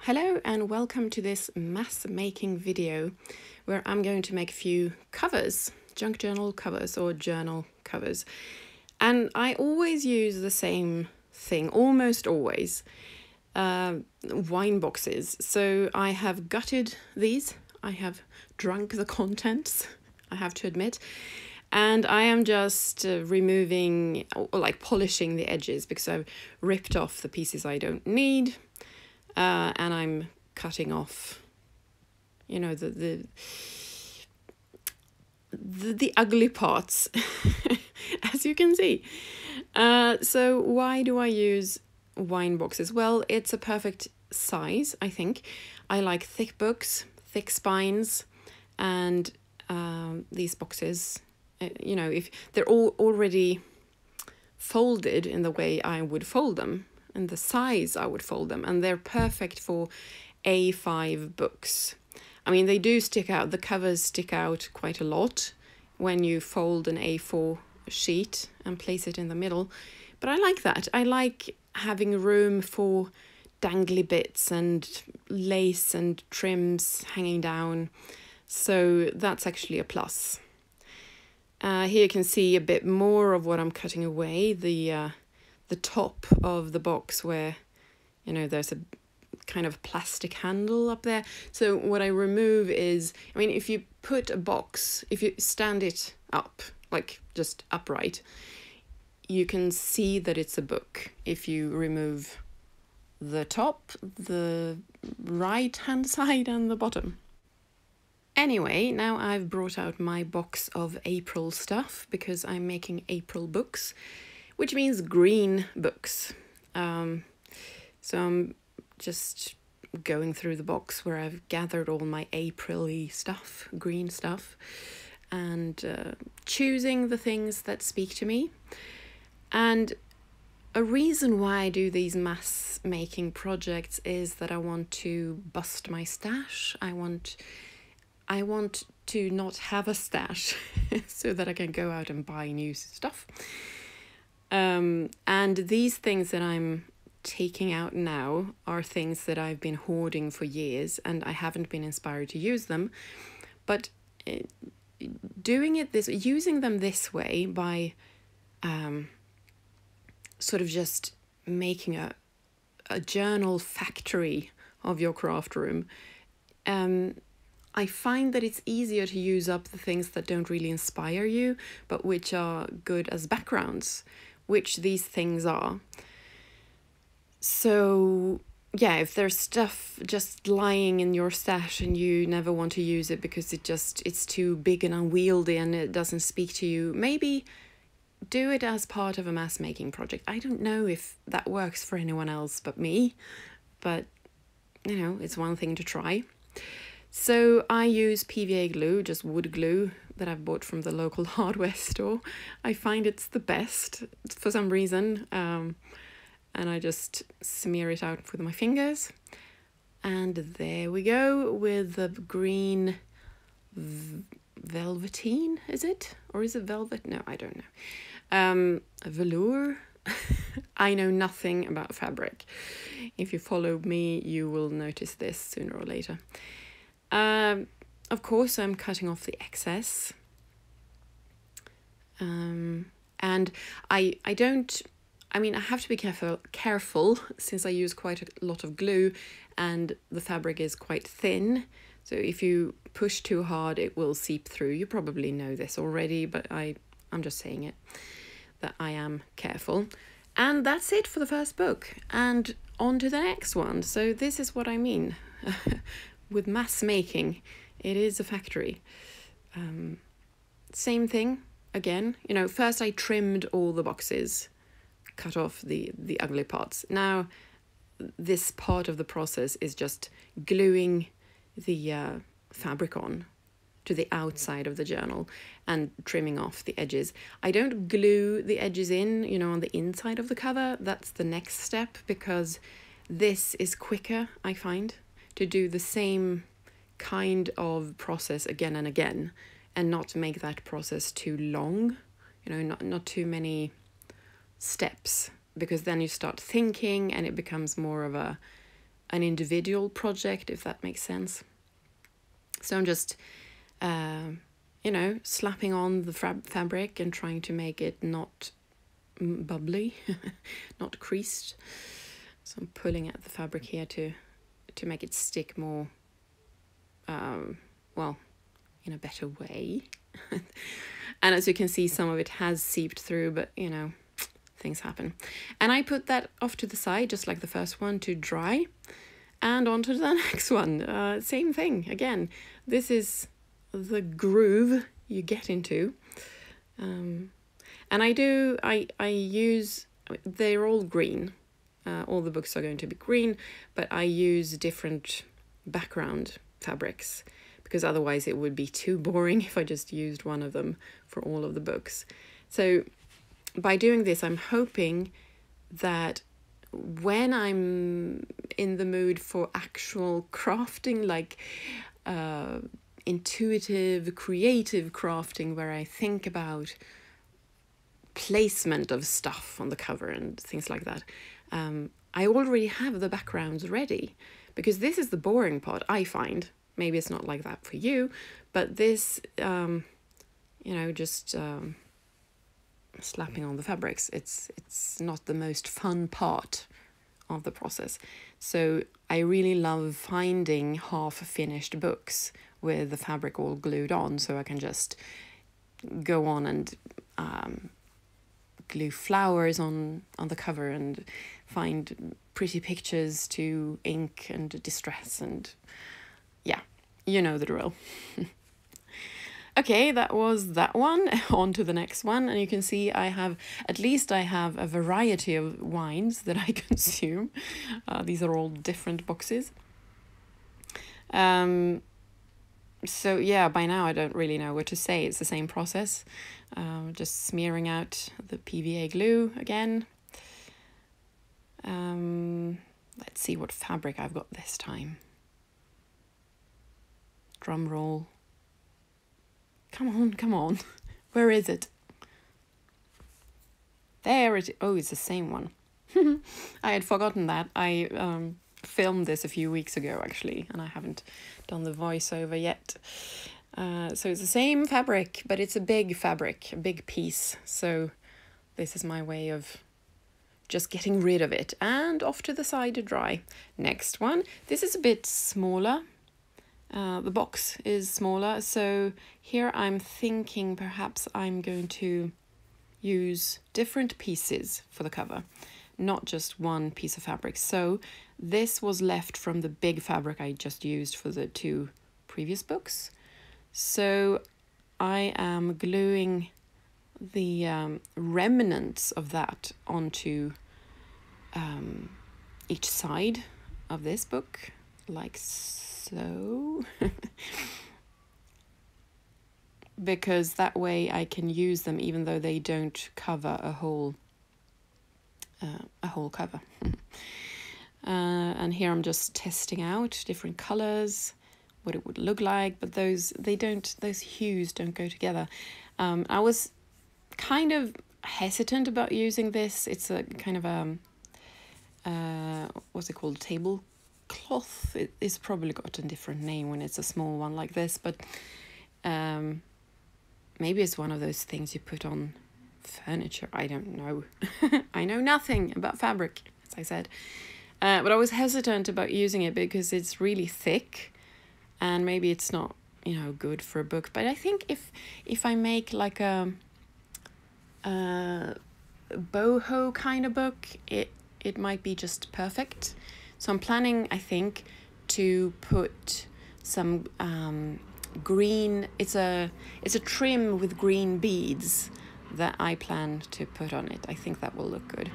Hello and welcome to this mass making video where I'm going to make a few covers, junk journal covers or journal covers. And I always use the same thing, almost always, wine boxes. So I have gutted these, I have drunk the contents, I have to admit. And I am just removing or like polishing the edges because I've ripped off the pieces I don't need. And I'm cutting off, you know, the ugly parts, as you can see. So why do I use wine boxes? Well, it's a perfect size, I think. I like thick books, thick spines, and these boxes, you know, if they're all already folded in the way I would fold them, and the size I would fold them, and they're perfect for A5 books. I mean, they do stick out, the covers stick out quite a lot when you fold an A4 sheet and place it in the middle, but I like that. I like having room for dangly bits and lace and trims hanging down, so that's actually a plus. Here you can see a bit more of what I'm cutting away, the top of the box where, you know, there's a kind of plastic handle up there. So what I remove is, I mean, if you put a box, if you stand it up, like just upright, you can see that it's a book. If you remove the top, the right hand side and the bottom. Anyway, now I've brought out my box of April stuff because I'm making April books, which means green books. So I'm just going through the box where I've gathered all my April-y stuff, green stuff, and choosing the things that speak to me. And a reason why I do these mass making projects is that I want to bust my stash. I want to not have a stash so that I can go out and buy new stuff. And these things that I'm taking out now are things that I've been hoarding for years and I haven't been inspired to use them. But using them this way by sort of just making a journal factory of your craft room, I find that it's easier to use up the things that don't really inspire you, but which are good as backgrounds, which these things are. So yeah, if there's stuff just lying in your stash and you never want to use it because it's too big and unwieldy and it doesn't speak to you, maybe do it as part of a mass making project. I don't know if that works for anyone else but me, but you know, it's one thing to try. So I use PVA glue, just wood glue that I've bought from the local hardware store. I find it's the best for some reason, and I just smear it out with my fingers. And there we go with the green velveteen, is it? Or is it velvet? No, I don't know. Velour. I know nothing about fabric. If you follow me, you will notice this sooner or later. Of course, I'm cutting off the excess. And I have to be careful since I use quite a lot of glue and the fabric is quite thin. So if you push too hard, it will seep through. You probably know this already, but I'm just saying it, that I am careful. And that's it for the first book. And on to the next one. So this is what I mean. With mass making, it is a factory. Same thing again, you know, first I trimmed all the boxes, cut off the ugly parts. Now this part of the process is just gluing the fabric on to the outside of the journal and trimming off the edges. I don't glue the edges in, you know, on the inside of the cover. That's the next step because this is quicker, I find, to do the same kind of process again and again and not make that process too long, you know, not too many steps, because then you start thinking and it becomes more of a an individual project, if that makes sense. So I'm just, slapping on the fabric and trying to make it not bubbly, not creased. So I'm pulling at the fabric here to make it stick more, in a better way. And as you can see, some of it has seeped through, but things happen. And I put that off to the side, just like the first one, to dry. And on to the next one. Same thing again. This is the groove you get into. And I use, they're all green. All the books are going to be green, but I use different background fabrics, because otherwise it would be too boring if I just used one of them for all of the books. So by doing this, I'm hoping that when I'm in the mood for actual crafting, like intuitive, creative crafting, where I think about placement of stuff on the cover and things like that, I already have the backgrounds ready, because this is the boring part, I find. Maybe it's not like that for you, but this, just slapping on the fabrics, it's not the most fun part of the process. So I really love finding half-finished books with the fabric all glued on, so I can just go on and glue flowers on the cover and find pretty pictures to ink and distress, and yeah, you know the drill. Okay, that was that one. On to the next one. And you can see I have a variety of wines that I consume. These are all different boxes. So yeah, by now I don't really know what to say. It's the same process. Just smearing out the PVA glue again. Let's see what fabric I've got this time. Drum roll. Come on. Where is it? There it is. Oh, it's the same one. I had forgotten that. I filmed this a few weeks ago, actually, and I haven't done the voiceover yet. So it's the same fabric, but it's a big fabric, a big piece. So this is my way of just getting rid of it. And off to the side to dry. Next one. This is a bit smaller. The box is smaller, so here I'm thinking perhaps I'm going to use different pieces for the cover, not just one piece of fabric. So this was left from the big fabric I just used for the 2 previous books. So I am gluing the remnants of that onto each side of this book, like so. Because that way I can use them even though they don't cover a whole cover. And here I'm just testing out different colors, what it would look like, but those hues don't go together. I was kind of hesitant about using this. It's a kind of what's it called, tablecloth. It's probably got a different name when it's a small one like this, but maybe it's one of those things you put on furniture. I don't know. I know nothing about fabric, as I said. But I was hesitant about using it because it's really thick and maybe it's not, good for a book. But I think if I make like a boho kind of book, it might be just perfect. So I'm planning, I think, to put some green, it's a trim with green beads that I plan to put on it. I think that will look good.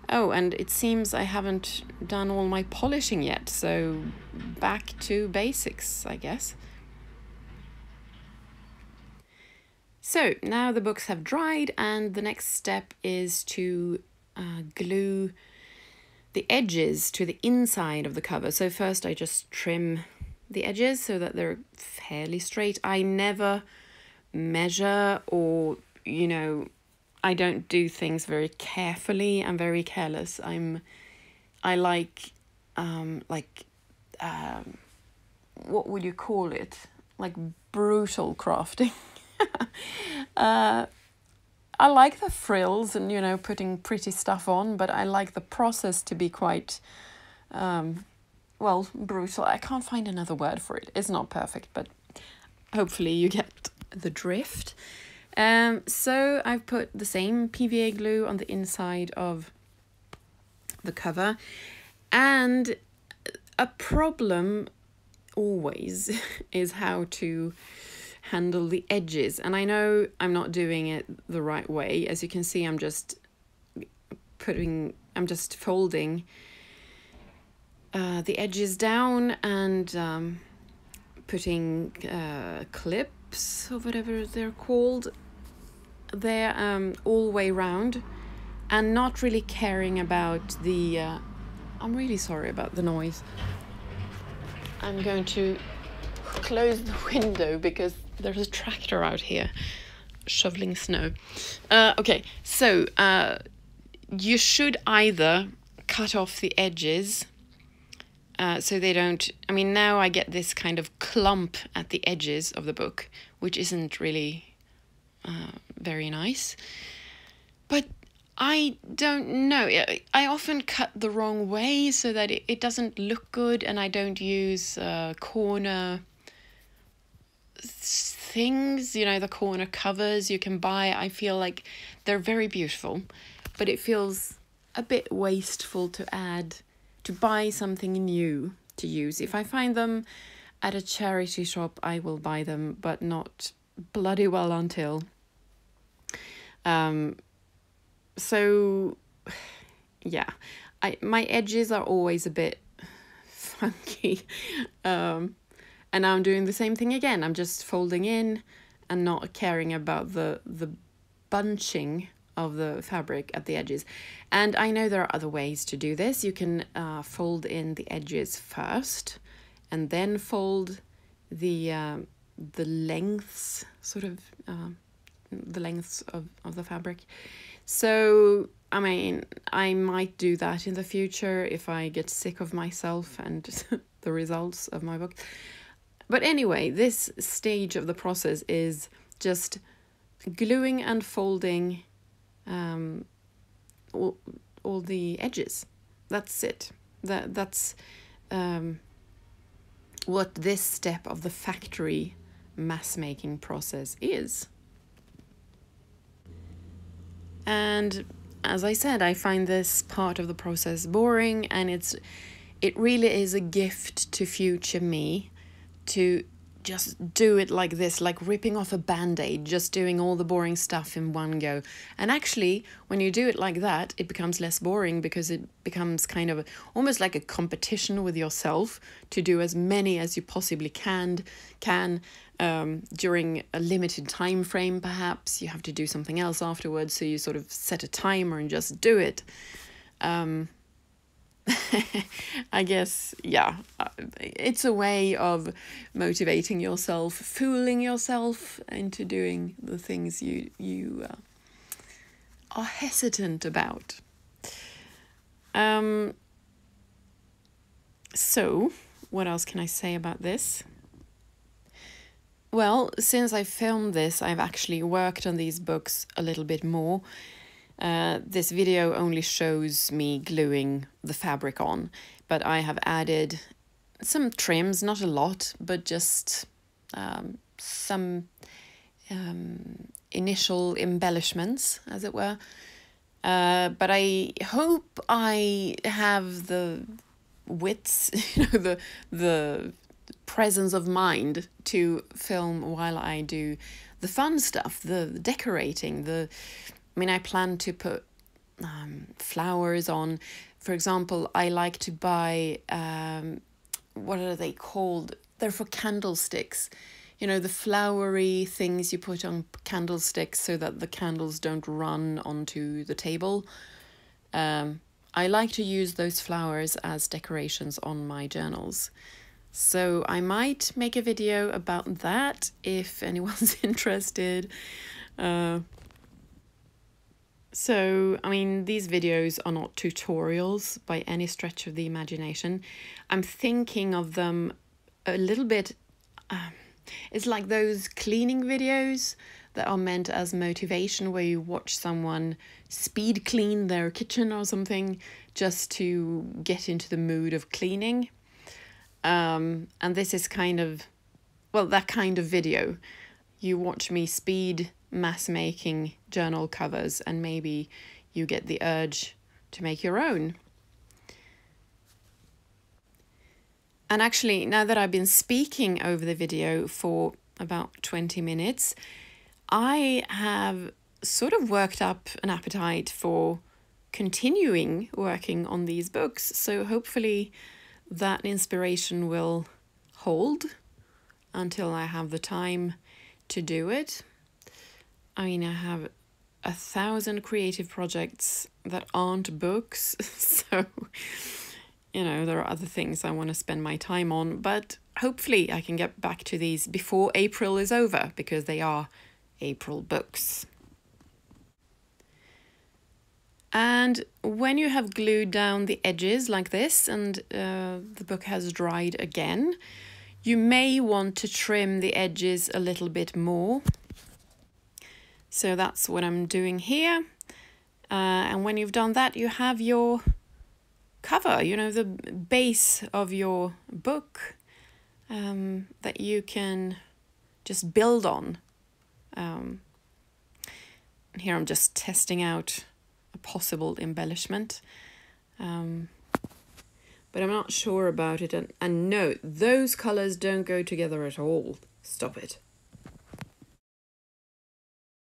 Oh, and it seems I haven't done all my polishing yet, so back to basics, I guess. So now the books have dried, and the next step is to glue the edges to the inside of the cover. So first I just trim the edges so that they're fairly straight. I never measure or, I don't do things very carefully. I'm very careless. I like like, what would you call it? Like brutal crafting. I like the frills and, you know, putting pretty stuff on, but I like the process to be quite, well, brutal. I can't find another word for it. It's not perfect, but hopefully you get the drift. So I've put the same PVA glue on the inside of the cover, and a problem always is how to handle the edges. And I know I'm not doing it the right way. As you can see, I'm just folding the edges down and putting clips or whatever they're called there all the way around, and not really caring about the I'm really sorry about the noise. I'm going to close the window because there's a tractor out here shoveling snow. Okay, so you should either cut off the edges so they don't, I mean, now I get this kind of clump at the edges of the book, which isn't really very nice. But I don't know. I often cut the wrong way so that it doesn't look good, and I don't use corner things, you know, the corner covers you can buy. I feel like they're very beautiful, but it feels a bit wasteful to buy something new to use. If I find them at a charity shop, I will buy them, but not bloody well until. So yeah, my edges are always a bit funky, and now I'm doing the same thing again. I'm just folding in and not caring about the bunching of the fabric at the edges. And I know there are other ways to do this. You can fold in the edges first and then fold the lengths, sort of the lengths of the fabric. So, I mean, I might do that in the future if I get sick of myself and the results of my book. But anyway, this stage of the process is just gluing and folding all the edges. That's it. That's what this step of the factory mass making process is. And as I said, I find this part of the process boring, and it really is a gift to future me to just do it like this, like ripping off a band-aid, just doing all the boring stuff in one go. And actually, when you do it like that, it becomes less boring, because it becomes kind of almost like a competition with yourself to do as many as you possibly can during a limited time frame. Perhaps you have to do something else afterwards, so you sort of set a timer and just do it. I guess, yeah, it's a way of motivating yourself, fooling yourself into doing the things you are hesitant about. So, what else can I say about this? Well, since I filmed this, I've actually worked on these books a little bit more. This video only shows me gluing the fabric on, but I have added some trims, not a lot, but just some initial embellishments, as it were. But I hope I have the wits, the presence of mind to film while I do the fun stuff, the decorating, I mean, I plan to put flowers on. For example, I like to buy, what are they called? They're for candlesticks. You know, the flowery things you put on candlesticks so that the candles don't run onto the table. I like to use those flowers as decorations on my journals. So I might make a video about that if anyone's interested. So, I mean, these videos are not tutorials by any stretch of the imagination. I'm thinking of them a little bit, it's like those cleaning videos that are meant as motivation, where you watch someone speed clean their kitchen or something just to get into the mood of cleaning. And this is kind of, well, that kind of video. You watch me speed mass making journal covers and maybe you get the urge to make your own. And actually, now that I've been speaking over the video for about 20 minutes, I have sort of worked up an appetite for continuing working on these books. So hopefully that inspiration will hold until I have the time to do it. I mean, I have 1,000 creative projects that aren't books, so, you know, there are other things I want to spend my time on, but hopefully I can get back to these before April is over, because they are April books. And when you have glued down the edges like this and the book has dried again, you may want to trim the edges a little bit more. So that's what I'm doing here. And when you've done that, you have your cover, you know, the base of your book that you can just build on. And here I'm just testing out a possible embellishment. But I'm not sure about it. And no, those colors don't go together at all. Stop it.